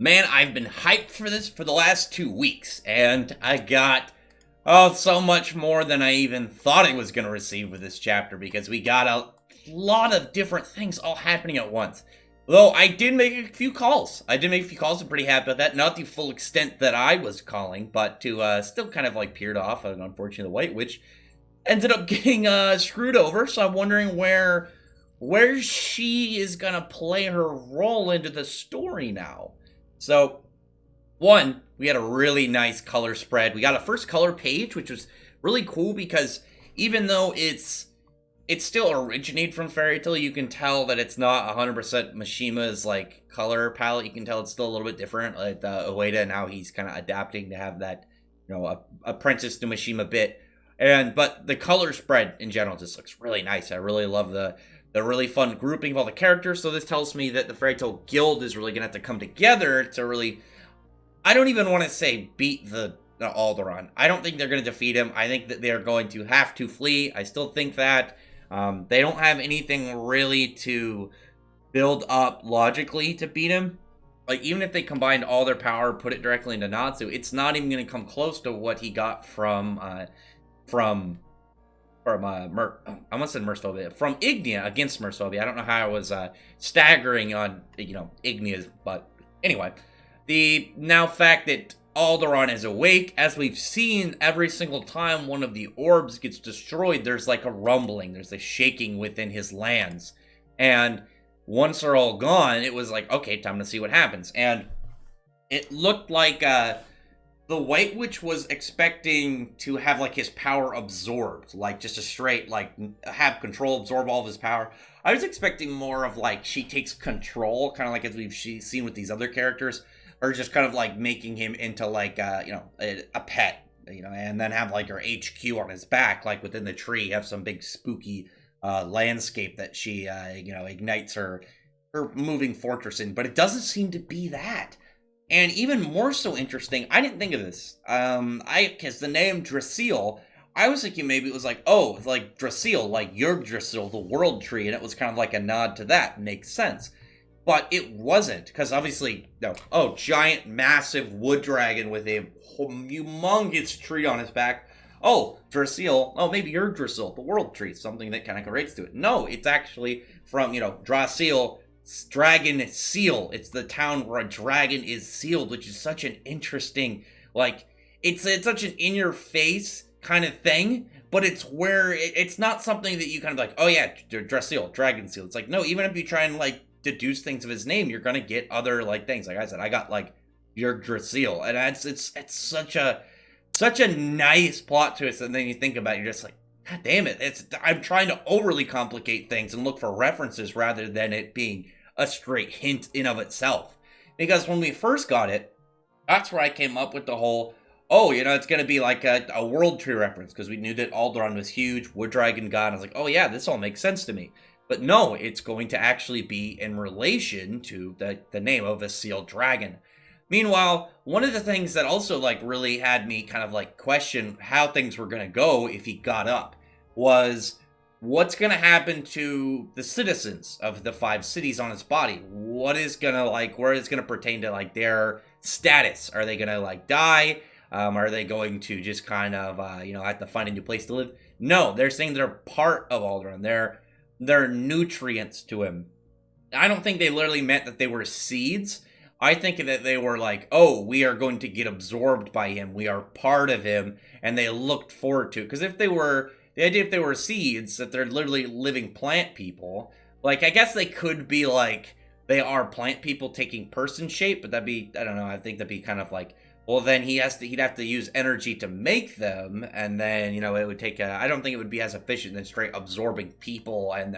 Man, I've been hyped for this for the last 2 weeks, and I got so much more than I even thought I was going to receive with this chapter because we got a lot of different things all happening at once. Though I did make a few calls. I'm pretty happy with that. Not the full extent that I was calling, but to still kind of like peered off an unfortunate White Witch. Ended up getting screwed over, so I'm wondering where she is going to play her role into the story now. So, one, we had a really nice color spread. We got a first color page, which was really cool because even though it's still originated from Fairy Tail, you can tell that it's not 100% Mishima's like color palette. You can tell it's still a little bit different. Like Ueda and how he's kind of adapting to have that, apprentice to Mishima bit. But the color spread in general just looks really nice. I really love the really fun grouping of all the characters. So this tells me that the Fairy Tail Guild is really going to have to come together to really, I don't even want to say beat the Aldoron. I don't think they're going to defeat him. I think that they're going to have to flee. I still think that they don't have anything really to build up logically to beat him. Like, even if they combined all their power, put it directly into Natsu, it's not even going to come close to what he got from Ignia against Mercilvia. I don't know how I was staggering on, Ignia's, but anyway. The now fact that Aldoron is awake, as we've seen every single time one of the orbs gets destroyed, there's like a rumbling, there's a shaking within his lands. And once they're all gone, it was like, okay, time to see what happens. And it looked like the White Witch was expecting to have like his power absorbed, like just a straight, like have control, absorb all of his power. I was expecting more of like she takes control, kind of like as we've seen with these other characters, or just kind of like making him into like a pet, and then have like her HQ on his back, like within the tree, have some big spooky landscape that she ignites her moving fortress in. But it doesn't seem to be that. And even more so interesting, I didn't think of this. Because the name Drasil, I was thinking maybe it was like, oh, it's like Drasil, like Yggdrasil, the world tree, and it was kind of like a nod to that. Makes sense. But it wasn't, because obviously, giant, massive wood dragon with a humongous tree on his back. Oh, Drasil, maybe Yggdrasil, the world tree, something that kind of relates to it. No, it's actually from, Drasil, dragon seal. It's the town where a dragon is sealed, which is such an interesting, like, it's such an in-your-face kind of thing, but it's where, it's not something that you kind of like, oh yeah, Drasil, dragon seal. It's like, no, even if you try and, like, deduce things of his name, you're gonna get other, like, things. Like I said, I got, like, Yggdrasil, and it's such a nice plot twist, and then you think about it, you're just like, God damn it, I'm trying to overly complicate things and look for references rather than it being a straight hint in of itself. Because when we first got it, that's where I came up with the whole, it's going to be like a world tree reference, because we knew that Aldoron was huge, wood dragon god, and I was like, oh yeah, this all makes sense to me. But no, it's going to actually be in relation to the name of a sealed dragon. Meanwhile, one of the things that also like really had me kind of like question how things were going to go if he got up was, what's going to happen to the citizens of the 5 cities on his body? What is going to where it's going to pertain to like their status? Are they going to like die? Are they going to just kind of, have to find a new place to live? No, they're saying they're part of Aldoron. They're nutrients to him. I don't think they literally meant that they were seeds. I think that they were like, oh, we are going to get absorbed by him. We are part of him. And they looked forward to it. Because if they were seeds, that they're literally living plant people, like, I guess they could be like, they are plant people taking person shape, but that'd be, I don't know, I think that'd be kind of like, well, then he'd have to use energy to make them, and then, it would take I don't think it would be as efficient than straight absorbing people and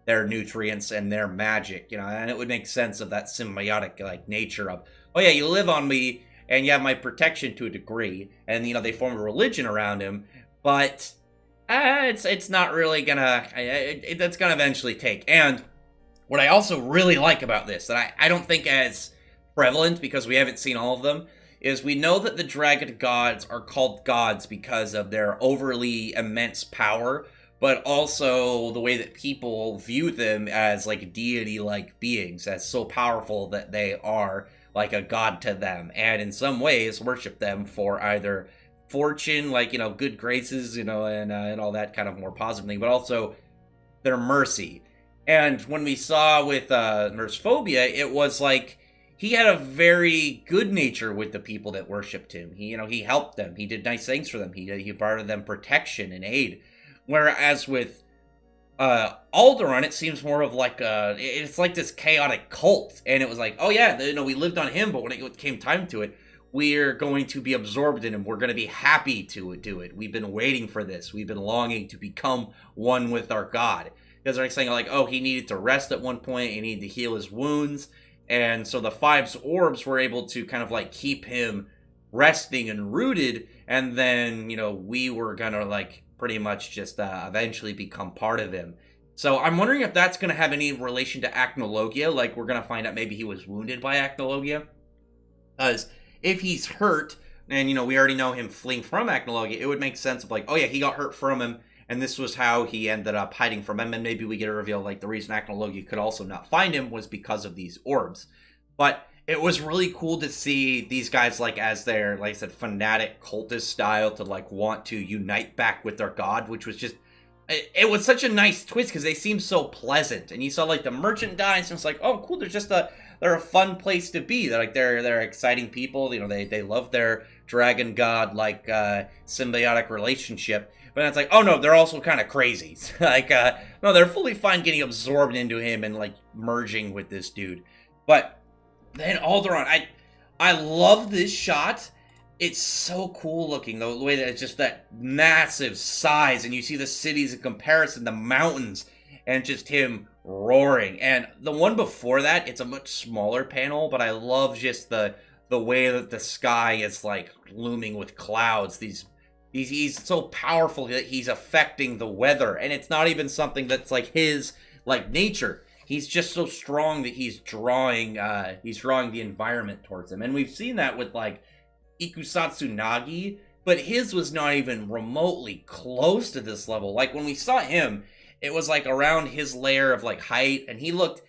their nutrients and their magic, and it would make sense of that symbiotic, like, nature of, oh yeah, you live on me, and you have my protection to a degree, and, they form a religion around him, but it's not really gonna, that's gonna eventually take. And what I also really like about this, that I don't think as prevalent, because we haven't seen all of them, is we know that the dragon gods are called gods because of their overly immense power, but also the way that people view them as like deity-like beings, as so powerful that they are like a god to them, and in some ways worship them for either fortune, like, good graces, and all that kind of more positive thing, but also their mercy. And when we saw with Nurse Phobia, it was like he had a very good nature with the people that worshipped him. He helped them. He did nice things for them. He brought them protection and aid. Whereas with Aldoron, it seems more of like it's like this chaotic cult. And it was like, oh yeah, we lived on him, but when it came time to it, we're going to be absorbed in him. We're going to be happy to do it. We've been waiting for this. We've been longing to become one with our God. Because they're saying like, oh, he needed to rest at one point. He needed to heal his wounds. And so the five orbs were able to kind of like keep him resting and rooted. And then, we were going to like pretty much just eventually become part of him. So I'm wondering if that's going to have any relation to Acnologia. Like, we're going to find out maybe he was wounded by Acnologia. Because if he's hurt, and, we already know him fleeing from Acnologia, it would make sense of like, oh yeah, he got hurt from him, and this was how he ended up hiding from him, and maybe we get a reveal like the reason Acnologia could also not find him was because of these orbs. But it was really cool to see these guys, like, as their, like I said, fanatic cultist style to, like, want to unite back with their god, which was just, it was such a nice twist because they seemed so pleasant. And you saw, like, the merchandise, and it's like, oh, cool, they're a fun place to be. They're exciting people. They love their dragon god, like, symbiotic relationship. But it's like, oh no, they're also kind of crazy. Like, no, they're fully fine getting absorbed into him and, like, merging with this dude. But then Aldoron, I love this shot. It's so cool looking, though, the way that it's just that massive size, and you see the cities in comparison, the mountains, and just him roaring. And the one before that, it's a much smaller panel, but I love just the way that the sky is, like, looming with clouds. He's so powerful that he's affecting the weather, and it's not even something that's like his, like, nature. He's just so strong that he's drawing the environment towards him. And we've seen that with, like, Ikusatsu Nagi, but his was not even remotely close to this level. Like, when we saw him, it was, like, around his layer of, like, height, and he looked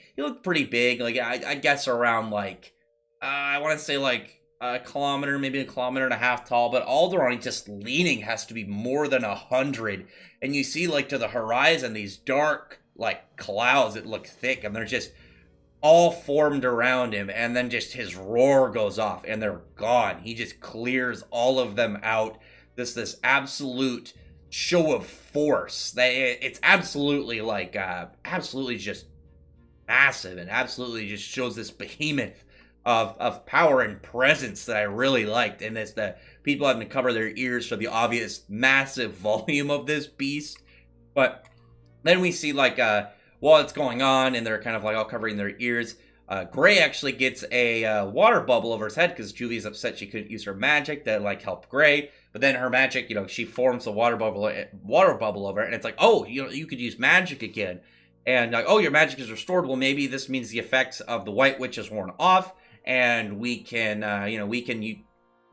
pretty big. Like, I guess around, like, I want to say, like, a kilometer, maybe a kilometer and a half tall, but Aldoron just leaning has to be more than 100. And you see, like, to the horizon, these dark, like, clouds that look thick, and they're just all formed around him, and then just his roar goes off, and they're gone. He just clears all of them out. This absolute show of force. It's absolutely, like, absolutely just massive, and absolutely just shows this behemoth of power and presence that I really liked. And it's the people having to cover their ears for the obvious massive volume of this beast. But then we see, like, while it's going on and they're kind of like all covering their ears, Gray actually gets a water bubble over his head because Julie's upset she couldn't use her magic to, like, help Gray. But then her magic, she forms a water bubble over it, and it's like, oh, you could use magic again. And like, oh, your magic is restored. Well, maybe this means the effects of the White Witch is worn off, and we can,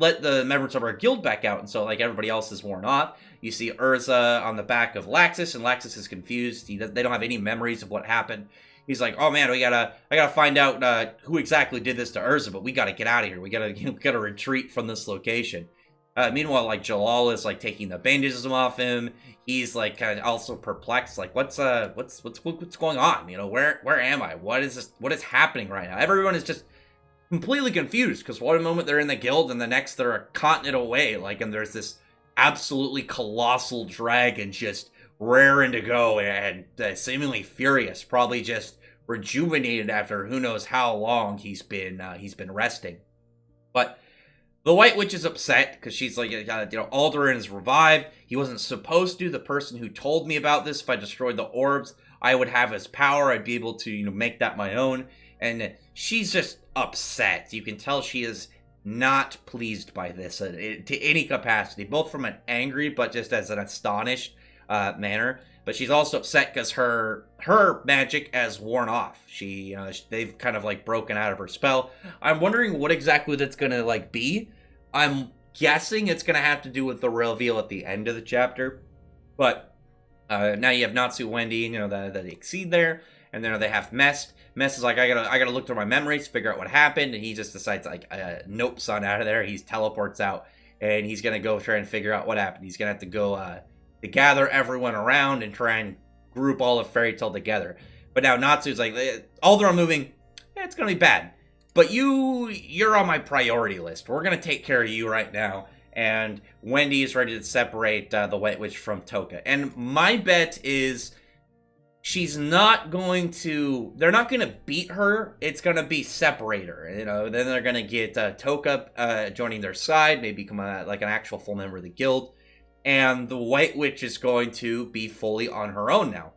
let the members of our guild back out. And so, like, everybody else is worn off. You see Urza on the back of Laxus, and Laxus is confused. They don't have any memories of what happened. He's like, oh man, I gotta find out who exactly did this to Urza, but we gotta get out of here. We gotta retreat from this location. Meanwhile, like, Jalal is, like, taking the bandages off him. He's, like, kind of also perplexed, like, what's going on? Where am I? What is happening right now? Everyone is just completely confused, because one moment they're in the guild and the next they're a continent away, like, and there's this absolutely colossal dragon just raring to go and seemingly furious, probably just rejuvenated after who knows how long he's been resting. But the White Witch is upset because she's like, Aldoron is revived. He wasn't supposed to. The person who told me about this, if I destroyed the orbs, I would have his power. I'd be able to, make that my own. And she's just upset. You can tell she is not pleased by this to any capacity, both from an angry but just as an astonished manner. But she's also upset because her magic has worn off. They've kind of, like, broken out of her spell. I'm wondering what exactly that's gonna, like, be. I'm guessing it's gonna have to do with the reveal at the end of the chapter. But Now you have Natsu, Wendy, the Exceed there, and then they have Mest. Mest is like, I gotta look through my memories, figure out what happened, and he just decides like, nope, son, out of there. He teleports out, and he's gonna go try and figure out what happened. He's gonna have to go to gather everyone around and try and group all of Fairy Tail together. But now Natsu's like, Aldoron moving, it's gonna be bad. But you're on my priority list. We're gonna take care of you right now. And Wendy is ready to separate the White Witch from Toka. And my bet is they're not going to beat her. It's going to be separate her. Then they're going to get Toka joining their side, maybe become like an actual full member of the guild. And the White Witch is going to be fully on her own now.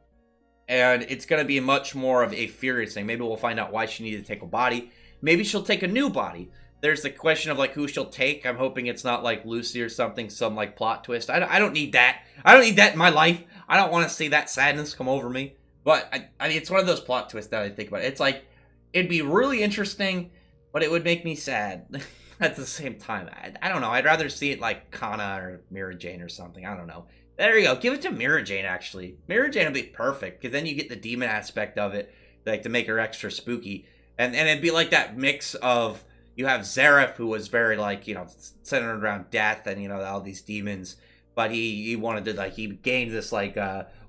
And it's going to be much more of a furious thing. Maybe we'll find out why she needed to take a body. Maybe she'll take a new body. There's the question of like who she'll take. I'm hoping it's not like Lucy or something, some like plot twist. I don't need that. I don't need that in my life. I don't want to see that sadness come over me. But I mean, it's one of those plot twists that I think about. It's like, it'd be really interesting, but it would make me sad at the same time. I don't know. I'd rather see it like Kana or Mira Jane or something. I don't know. There you go. Give it to Mira Jane, actually. Mira Jane would be perfect, because then you get the demon aspect of it, like to make her extra spooky. And it'd be like that mix of, you have Zareth, who was very, like, centered around death and, all these demons. But he wanted to, like, he gained this, like,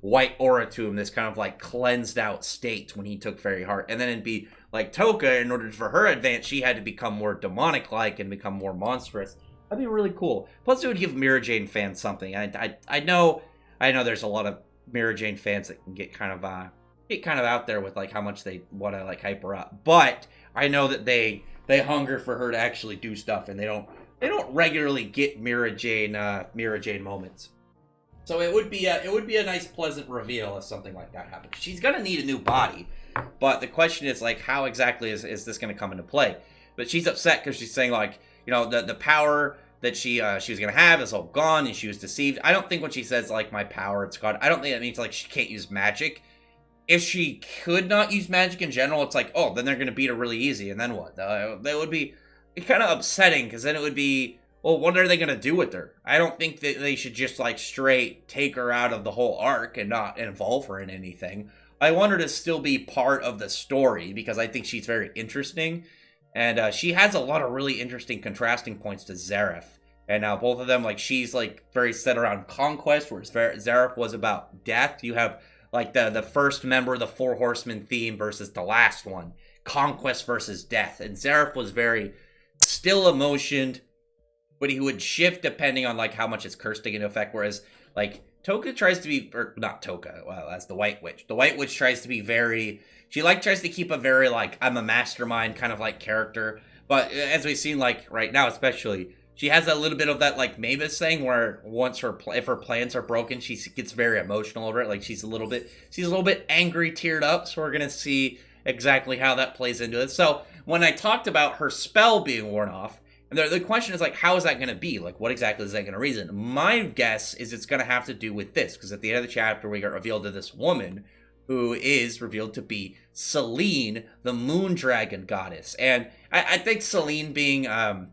white aura to him, this kind of, like, cleansed out state when he took Fairy Heart. And then it'd be, like, Toka, in order for her advance, she had to become more demonic-like and become more monstrous. That'd be really cool. Plus, it would give Mira Jane fans something. I know there's a lot of Mira Jane fans that can get kind of out there with, like, how much they want to, like, hype her up. But I know that they hunger for her to actually do stuff, and they don't regularly get Mira Jane moments. So it would be a nice, pleasant reveal if something like that happens. She's gonna need a new body, but the question is, like, how exactly is this gonna come into play? But she's upset because she's saying, like, the power that she was gonna have is all gone, and she was deceived. I don't think when she says, like, my power, it's gone, I don't think that means, like, she can't use magic. If she could not use magic in general, it's like, oh, then they're going to beat her really easy, and then what? That would be kind of upsetting, because then it would be, well, what are they going to do with her? I don't think that they should just, like, straight take her out of the whole arc and not involve her in anything. I want her to still be part of the story, because I think she's very interesting, and she has a lot of really interesting contrasting points to Zareth. And now both of them, like, she's, like, very set around conquest, whereas Zareth was about death. You have, like, the first member of the Four Horsemen theme versus the last one. Conquest versus death. And Zareth was very still emotioned, but he would shift depending on, like, how much his curse taking into effect. Whereas, like, Toka tries to be, or not Toka, well, that's the White Witch. The White Witch tries to be very, she, like, tries to keep a very, like, I'm a mastermind kind of, like, character. But as we've seen, like, right now especially, she has a little bit of that, like, Mavis thing, where once if her plans are broken, she gets very emotional over it. Like, she's a little bit angry, teared up. So we're gonna see exactly how that plays into it. So when I talked about her spell being worn off, and the question is, like, how is that gonna be? Like, what exactly is that gonna reason? My guess is it's gonna have to do with this, because at the end of the chapter, we got revealed to this woman who is revealed to be Selene, the Moon Dragon goddess. And I think Selene being a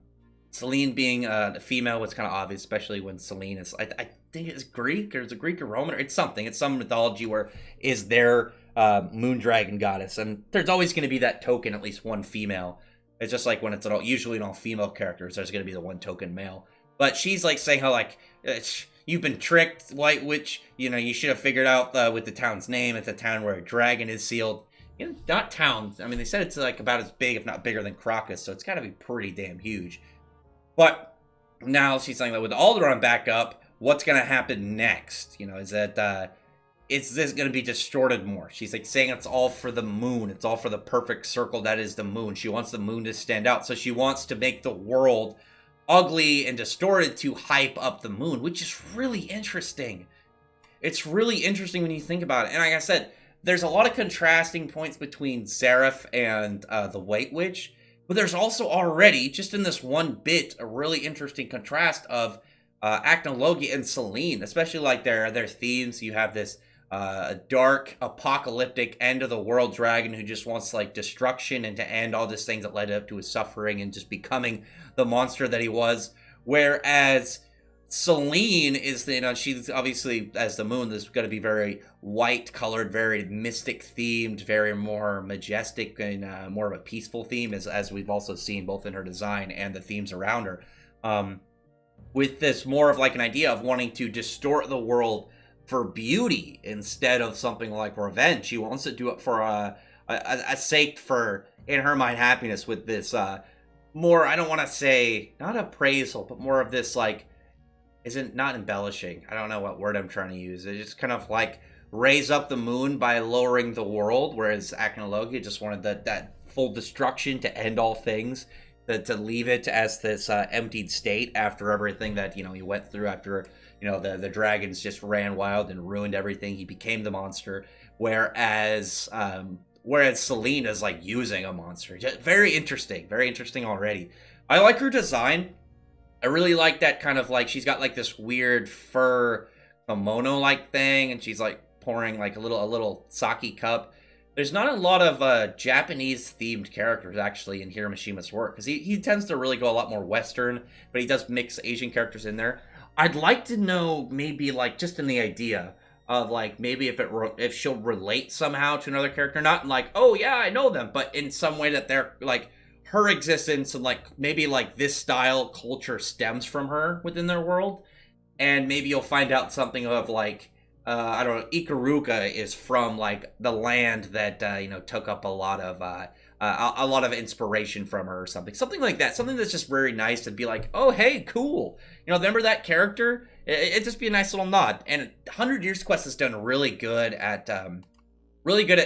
female was kind of obvious, especially when Selene is, I think it's Greek, or it's a Greek or Roman, or it's something. It's some mythology where is their moon dragon goddess, and there's always going to be that token, at least one female. It's just like when it's usually in all female characters, there's going to be the one token male. But she's like saying how, like, you've been tricked, White Witch. You should have figured out with the town's name. It's a town where a dragon is sealed. Not towns. I mean, they said it's like about as big, if not bigger, than Crocus, so it's got to be pretty damn huge. But now she's saying that with Aldoron back up, what's going to happen next? Is that, is this going to be distorted more? She's like saying it's all for the moon. It's all for the perfect circle that is the moon. She wants the moon to stand out. So she wants to make the world ugly and distorted to hype up the moon, which is really interesting. It's really interesting when you think about it. And like I said, there's a lot of contrasting points between Zareth and the White Witch. But there's also already, just in this one bit, a really interesting contrast of Acnologia and Selene, especially like their themes. You have this dark, apocalyptic, end-of-the-world dragon who just wants, like, destruction and to end all these things that led up to his suffering and just becoming the monster that he was. Whereas Selene is the, she's obviously, as the moon, this is going to be very white colored, very mystic themed, very more majestic, and more of a peaceful theme, as we've also seen both in her design and the themes around her. With this more of like an idea of wanting to distort the world for beauty instead of something like revenge. She wants to do it for a sake for, in her mind, happiness, with this more, I don't want to say, not appraisal, but more of this like, isn't not embellishing. I don't know what word I'm trying to use. It's just kind of like raise up the moon by lowering the world, whereas Aknologia just wanted that full destruction to end all things, to leave it as this emptied state after everything that, he went through, after, the dragons just ran wild and ruined everything. He became the monster, whereas Selene is like using a monster. Just very interesting already. I like her design. I really like that kind of like, she's got like this weird fur kimono like thing, and she's like pouring like a little sake cup. There's not a lot of Japanese themed characters actually in Hiromishima's work, because he tends to really go a lot more Western, but he does mix Asian characters in there. I'd like to know, maybe like just in the idea of like, maybe if she'll relate somehow to another character, not like, oh yeah, I know them, but in some way that they're like, her existence and like maybe like this style culture stems from her within their world. And maybe you'll find out something of like, I don't know, Ikaruga is from like the land that took up a lot of inspiration from her, or something like that, something that's just very nice to be like, oh hey, cool, remember that character. It'd just be a nice little nod. And 100 Years Quest has done really good at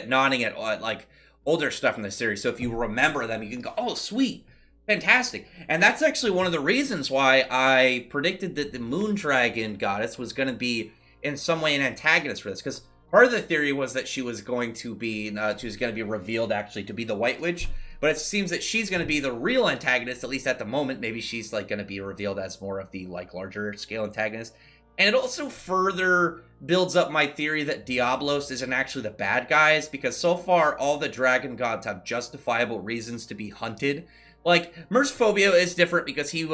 nodding at like older stuff in the series. So if you remember them, you can go, oh sweet, fantastic. And that's actually one of the reasons why I predicted that the Moon Dragon goddess was going to be in some way an antagonist for this, because part of the theory was that she was going to be revealed actually to be the White Witch, but it seems that she's going to be the real antagonist, at least at the moment. Maybe she's like going to be revealed as more of the like larger scale antagonist. And it also further builds up my theory that Diablos isn't actually the bad guys, because so far all the dragon gods have justifiable reasons to be hunted. Like, Mercephobia is different because he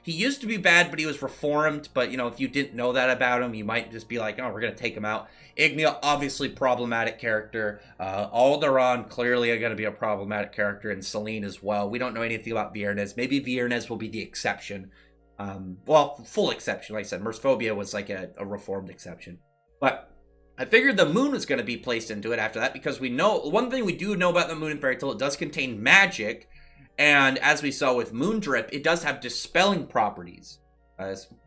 used to be bad, but he was reformed. But, if you didn't know that about him, you might just be like, oh, we're going to take him out. Ignia, obviously problematic character. Aldoron, clearly going to be a problematic character, and Selene as well. We don't know anything about Viernes. Maybe Viernes will be the exception. Full exception. Like I said, Mercephobia was like a reformed exception. But I figured the moon was going to be placed into it after that, because we know, one thing we do know about the moon in Fairy Tail, it does contain magic. And as we saw with Moondrip, it does have dispelling properties.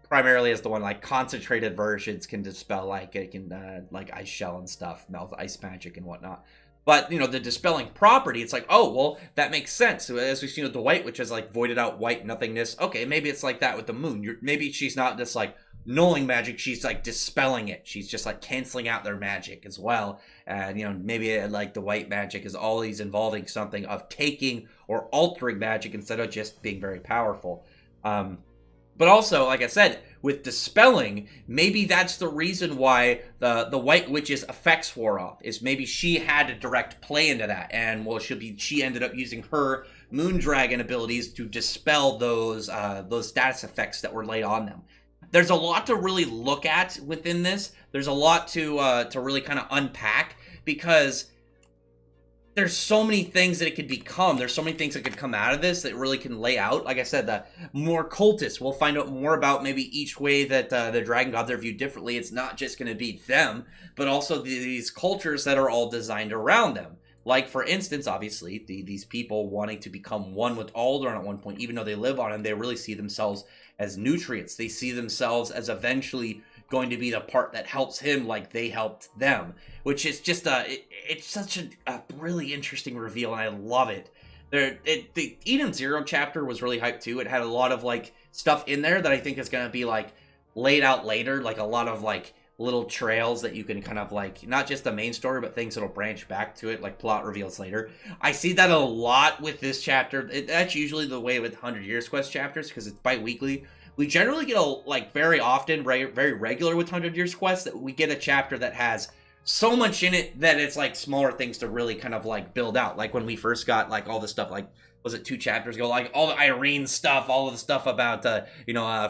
Primarily as the one, like, concentrated versions can dispel, like, it can, like, ice shell and stuff, melt ice magic and whatnot. But, the dispelling property, it's like, oh, well, that makes sense. So as we've seen with the White, which is, like, voided out white nothingness. Okay, maybe it's like that with the moon. Maybe she's not just, like, nulling magic, she's, like, dispelling it. She's just, like, canceling out their magic as well. And, maybe, like, the white magic is always involving something of taking or altering magic instead of just being very powerful. But also, like I said, with dispelling, maybe that's the reason why the White Witch's effects wore off, is maybe she had a direct play into that, and she ended up using her Moon Dragon abilities to dispel those status effects that were laid on them. There's a lot to really look at within this. There's a lot to really kind of unpack, because there's so many things that it could become. There's so many things that could come out of this that really can lay out. Like I said, the more cultists. We'll find out more about maybe each way that the dragon gods are viewed differently. It's not just going to be them, but also these cultures that are all designed around them. Like, for instance, obviously, these people wanting to become one with Aldoron at one point, even though they live on him, they really see themselves as nutrients. They see themselves as eventually going to be the part that helps him like they helped them, which is just it's such a really interesting reveal, and I love it. The Eden Zero chapter was really hyped too. It had a lot of like stuff in there that I think is going to be like laid out later, like a lot of like little trails that you can kind of like, not just the main story, but things that'll branch back to it, like plot reveals later. I see that a lot with this chapter. That's usually the way with 100 Years Quest chapters, because it's bi-weekly. We generally get very often, very regular with 100 Years Quest, that we get a chapter that has so much in it that it's like smaller things to really kind of like build out. Like when we first got like all this stuff like was it 2 chapters ago? Like all the Irene stuff, all of the stuff about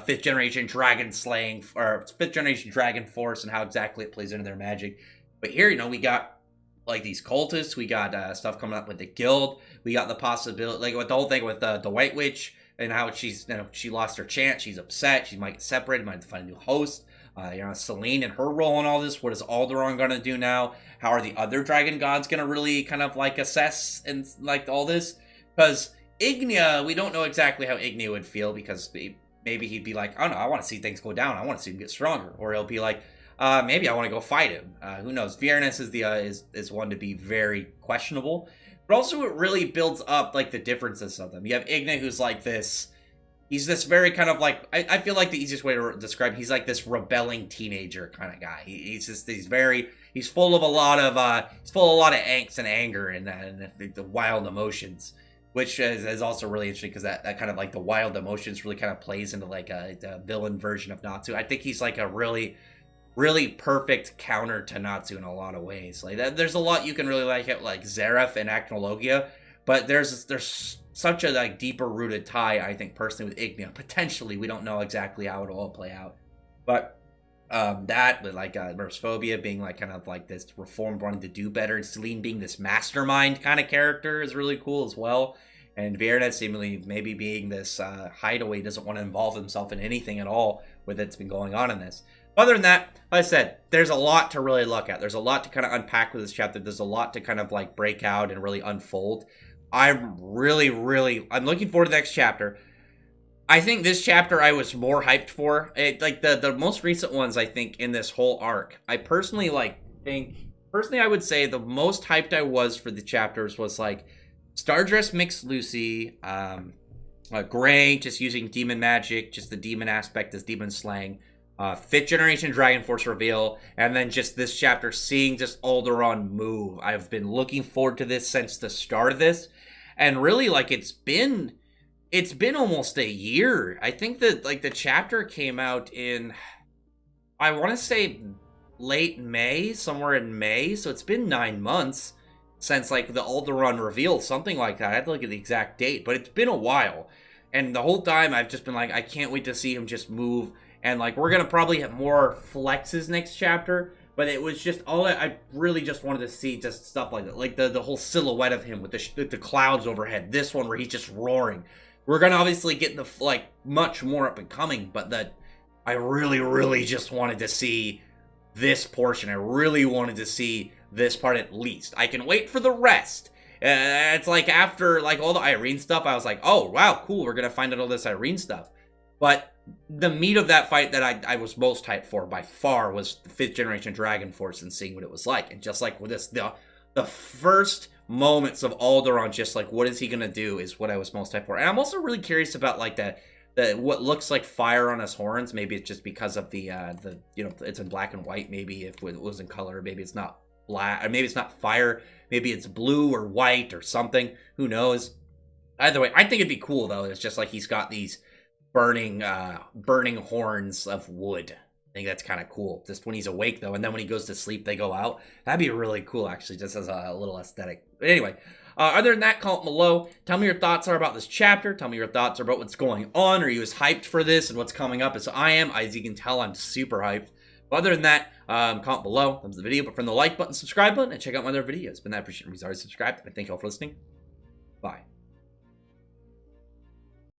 fifth generation dragon slaying or fifth generation dragon force and how exactly it plays into their magic. But here, we got like these cultists, we got stuff coming up with the guild, we got the possibility, like with the whole thing with the White Witch and how she's she lost her chance, she's upset, she might get separated, might have to find a new host. Selene and her role in all this. What is Aldoron gonna do now? How are the other dragon gods gonna really kind of like assess and like all this? Because Ignia, we don't know exactly how Ignia would feel, because maybe he'd be like, oh no, I want to see things go down. I want to see him get stronger. Or he'll be like, maybe I want to go fight him. Who knows? Vierness is one to be very questionable. But also it really builds up like the differences of them. You have Ignia, who's like this. He's this very kind of like, I feel like the easiest way to describe, he's like this rebelling teenager kind of guy. He's full of a lot of angst and anger and the wild emotions, which is also really interesting because that kind of like the wild emotions really kind of plays into like the villain version of Natsu. I think he's like a really, really perfect counter to Natsu in a lot of ways. Like there's a lot you can really like Zeref and Acnologia, but there's such a like deeper rooted tie, I think, personally, with Ignia. Potentially, we don't know exactly how it'll all play out, but that with like Merphobia being like kind of like this reformed, wanting to do better, and Selene being this mastermind kind of character is really cool as well. And Viernette seemingly maybe being this hideaway, doesn't want to involve himself in anything at all with what's been going on in this. Other than that, like I said, there's a lot to really look at. There's a lot to kind of unpack with this chapter. There's a lot to kind of like break out and really unfold. I'm looking forward to the next chapter. I think this chapter I was more hyped for. Like the most recent ones, I think, in this whole arc. I personally I would say the most hyped I was for the chapters was like Stardress Mixed Lucy, Gray just using demon magic, just the demon aspect as demon slaying, 5th generation Dragon Force reveal, and then just this chapter seeing just Aldoron move. I've been looking forward to this since the start of this, and really like it's been almost a year. I think that like the chapter came out in, I want to say late May, somewhere in May, so it's been 9 months since like the Aldoron reveal, something like that. I have to look at the exact date, but it's been a while, and the whole time I've just been like, I can't wait to see him just move. And, like, we're going to probably have more flexes next chapter. But it was just all I really just wanted to see, just stuff like that. Like, the whole silhouette of him with the clouds overhead. This one where he's just roaring. We're going to obviously get the, like, much more up and coming. But that I really, really just wanted to see this portion. I really wanted to see this part at least. I can wait for the rest. It's like after, like, all the Irene stuff, I was like, oh, wow, cool. We're going to find out all this Irene stuff. But the meat of that fight that I was most hyped for by far was the 5th generation Dragon Force and seeing what it was like. And just like with this, the first moments of Aldoron, just like what is he gonna do, is what I was most hyped for. And I'm also really curious about like the what looks like fire on his horns. Maybe it's just because of the it's in black and white. Maybe if it was in color, maybe it's not black, or maybe it's not fire. Maybe it's blue or white or something. Who knows? Either way, I think it'd be cool though. It's just like he's got these burning horns of wood. I think that's kind of cool. Just when he's awake though, and then when he goes to sleep, they go out. That'd be really cool, actually, just as a little aesthetic. But anyway, other than that, comment below. Tell me your thoughts are about this chapter. Tell me your thoughts are about what's going on. Are you as hyped for this and what's coming up as I am? As you can tell, I'm super hyped. But other than that, comment below, thumbs the video, but from the like button, subscribe button, and check out my other videos. Been that appreciated. Please already subscribe. And thank you all for listening. Bye.